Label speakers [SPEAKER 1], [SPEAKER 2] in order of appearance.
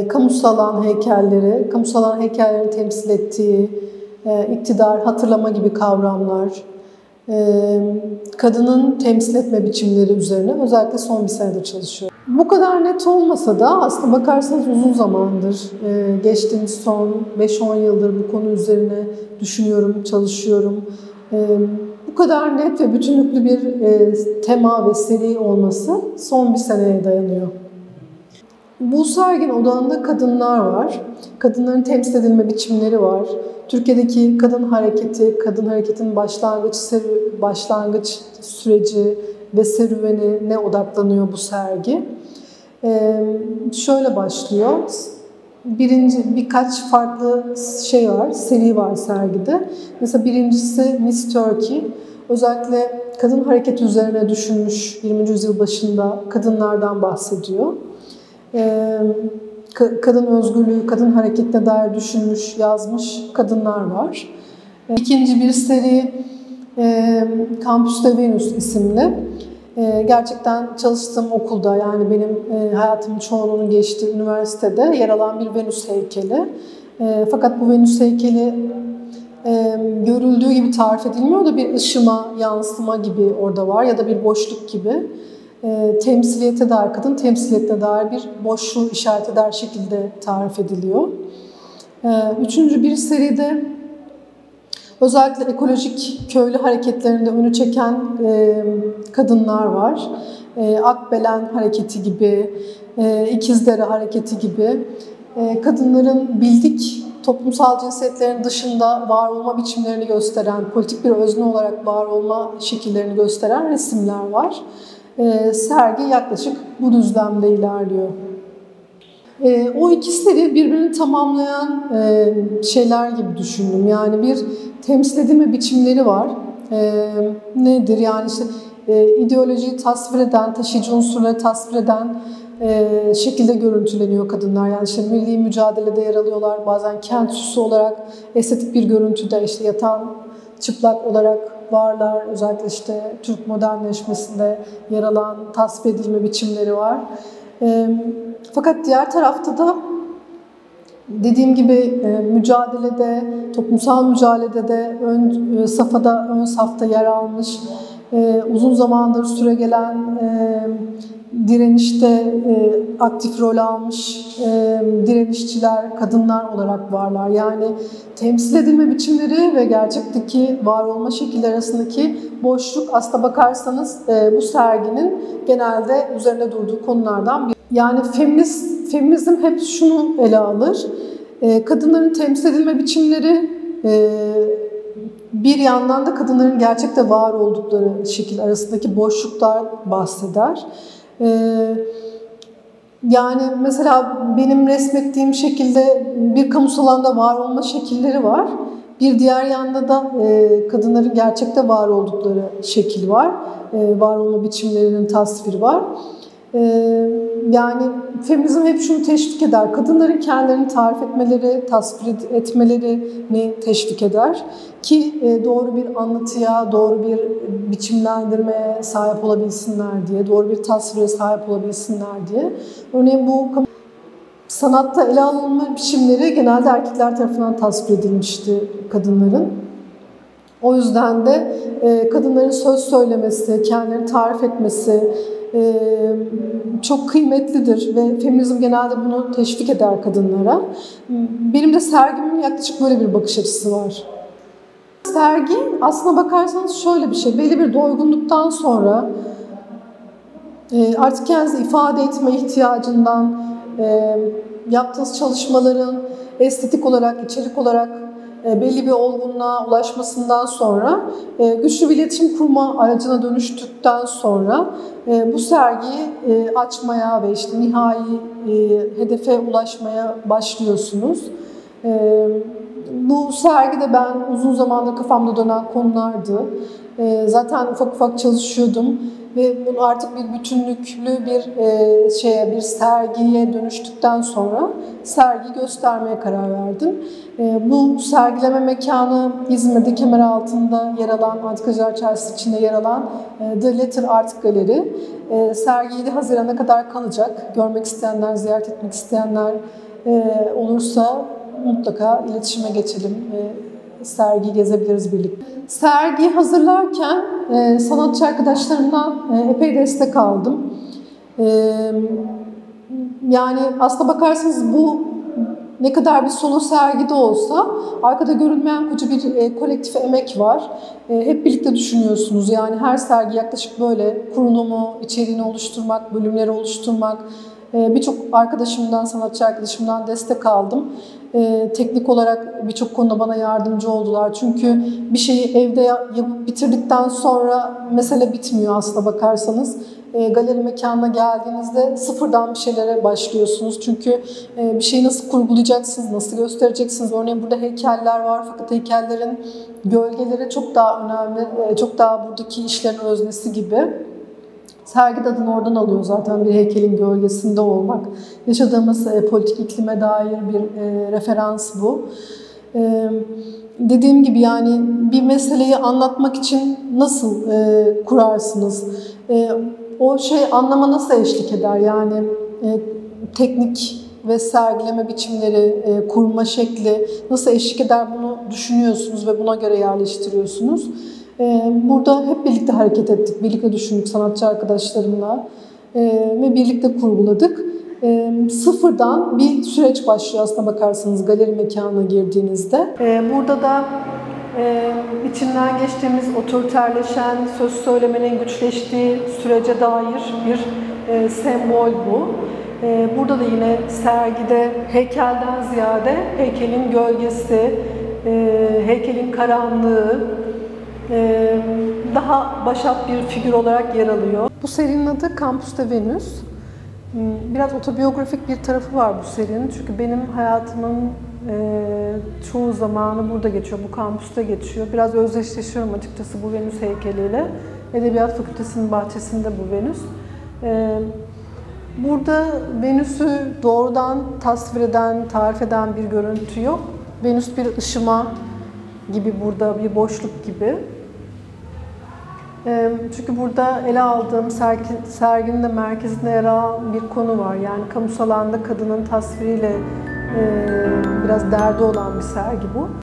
[SPEAKER 1] kamusal alan heykelleri, kamusal alan heykellerin temsil ettiği iktidar, hatırlama gibi kavramlar, kadının temsil etme biçimleri üzerine özellikle son bir senedir çalışıyorum. Bu kadar net olmasa da aslında bakarsanız uzun zamandır, geçtiğimiz son 5-10 yıldır bu konu üzerine düşünüyorum, çalışıyorum. Bu kadar net ve bütünlüklü bir tema ve seri olması son bir seneye dayanıyor. Bu serginin odağında kadınlar var. Kadınların temsil edilme biçimleri var. Türkiye'deki kadın hareketi, kadın hareketinin başlangıç süreci ve serüvenine odaklanıyor bu sergi. Şöyle başlıyor. Birkaç farklı şey var, seri var sergide. Mesela birincisi Miss Turkey. Özellikle kadın hareketi üzerine düşünmüş 20. yüzyıl başında kadınlardan bahsediyor. Kadın özgürlüğü, kadın hareketine dair düşünmüş, yazmış kadınlar var. İkinci bir seri Kampüste Venüs isimli. Gerçekten çalıştığım okulda, yani benim hayatımın çoğunluğunu geçtiği üniversitede yer alan bir Venüs heykeli. Fakat bu Venüs heykeli görüldüğü gibi tarif edilmiyor da bir ışıma, yansıma gibi orada var ya da bir boşluk gibi. Temsiliyete dair, kadın temsiliyetine dair bir boşluğu işaret eder şekilde tarif ediliyor. Üçüncü bir seride özellikle ekolojik köylü hareketlerinde önü çeken kadınlar var. Akbelen hareketi gibi, İkizdere hareketi gibi kadınların bildik toplumsal cinsiyetlerin dışında var olma biçimlerini gösteren, politik bir özne olarak var olma şekillerini gösteren resimler var. Sergi yaklaşık bu düzlemde ilerliyor. O iki seri birbirini tamamlayan şeyler gibi düşündüm. Yani bir temsil edilme biçimleri var. Nedir? Yani işte ideolojiyi tasvir eden, taşıyıcı unsurları tasvir eden şekilde görüntüleniyor kadınlar. Yani işte milli mücadelede yer alıyorlar. Bazen kent süsü olarak estetik bir görüntüde işte yatan çıplak olarak varlar. Özellikle işte Türk modernleşmesinde yer alan tasvir edilme biçimleri var. Fakat diğer tarafta da dediğim gibi mücadelede, toplumsal mücadelede ön safta yer almış, uzun zamandır süregelen direnişte aktif rol almış direnişçiler, kadınlar olarak varlar. Yani temsil edilme biçimleri ve gerçekteki var olma şekilleri arasındaki boşluk aslına bakarsanız bu serginin genelde üzerinde durduğu konulardan biri. Yani feminizm hep şunu ele alır. Kadınların temsil edilme biçimleri bir yandan da kadınların gerçekte var oldukları şekil arasındaki boşluklar bahseder. Yani mesela benim resmettiğim şekilde bir kamusal alanda var olma şekilleri var. Bir diğer yanda da kadınların gerçekte var oldukları şekil var. Var olma biçimlerinin tasviri var. Yani feminizm hep şunu teşvik eder. Kadınların kendilerini tarif etmeleri, tasvir etmelerini teşvik eder. Ki doğru bir anlatıya, doğru bir biçimlendirmeye sahip olabilsinler diye, doğru bir tasvire sahip olabilsinler diye. Örneğin bu sanatta ele alınma biçimleri genelde erkekler tarafından tasvir edilmişti kadınların. O yüzden de kadınların söz söylemesi, kendilerini tarif etmesi çok kıymetlidir ve feminizm genelde bunu teşvik eder kadınlara. Benim de sergimin yaklaşık böyle bir bakış açısı var. Sergi aslına bakarsanız şöyle bir şey, belli bir doygunluktan sonra artık kendinizi ifade etme ihtiyacından, yaptığınız çalışmaların estetik olarak, içerik olarak belli bir olgunluğa ulaşmasından sonra güçlü bir iletişim kurma aracına dönüştükten sonra bu sergiyi açmaya ve işte nihai hedefe ulaşmaya başlıyorsunuz. Bu sergide ben uzun zamandır kafamda dönen konulardı. Zaten ufak ufak çalışıyordum ve bunu artık bir bütünlüklü bir sergiye dönüştükten sonra sergiyi göstermeye karar verdim. Bu sergileme mekanı İzmir'de Kemeraltı'nda yer alan, Antikacılar Çarşısı içinde yer alan The Letter Art Galeri. Sergi 7 Haziran'a kadar kalacak. Görmek isteyenler, ziyaret etmek isteyenler olursa mutlaka iletişime geçelim. Sergiyi gezebiliriz birlikte. Sergiyi hazırlarken sanatçı arkadaşlarımdan epey destek aldım. Yani aslına bakarsanız bu ne kadar bir solo sergide olsa arkada görünmeyen koca bir kolektif emek var. Hep birlikte düşünüyorsunuz. Yani her sergi yaklaşık böyle kurulumu, içeriğini oluşturmak, bölümleri oluşturmak. Birçok arkadaşımdan, sanatçı arkadaşımdan destek aldım. Teknik olarak birçok konuda bana yardımcı oldular. Çünkü bir şeyi evde yapıp bitirdikten sonra mesele bitmiyor aslına bakarsanız. Galeri mekanına geldiğinizde sıfırdan bir şeylere başlıyorsunuz. Çünkü bir şeyi nasıl kurgulayacaksınız, nasıl göstereceksiniz? Örneğin burada heykeller var fakat heykellerin gölgeleri çok daha önemli, çok daha buradaki işlerin öznesi gibi. Sergi de adını oradan alıyor zaten, bir heykelin gölgesinde olmak. Yaşadığımız politik iklime dair bir referans bu. Dediğim gibi yani bir meseleyi anlatmak için nasıl kurarsınız? O şey anlama nasıl eşlik eder? Yani teknik ve sergileme biçimleri, kurma şekli nasıl eşlik eder bunu düşünüyorsunuz ve buna göre yerleştiriyorsunuz. Burada hep birlikte hareket ettik, birlikte düşündük sanatçı arkadaşlarımla ve birlikte kurguladık. Sıfırdan bir süreç başlıyor aslına bakarsanız galeri mekanına girdiğinizde. Burada da içinden geçtiğimiz otoriterleşen, söz söylemenin güçleştiği sürece dair bir sembol bu. Burada da yine sergide heykelden ziyade heykelin gölgesi, heykelin karanlığı daha başat bir figür olarak yer alıyor. Bu serinin adı Kampüste Venüs. Biraz otobiyografik bir tarafı var bu serinin. Çünkü benim hayatımın çoğu zamanı burada geçiyor, bu kampüste geçiyor. Biraz özdeşleşiyorum açıkçası bu Venüs heykeliyle. Edebiyat Fakültesi'nin bahçesinde bu Venüs. Burada Venüs'ü doğrudan tasvir eden, tarif eden bir görüntü yok. Venüs bir ışıma gibi burada, bir boşluk gibi. Çünkü burada ele aldığım serginin de merkezinde yer alan bir konu var. Yani kamusal alanda kadının tasviriyle biraz derdi olan bir sergi bu.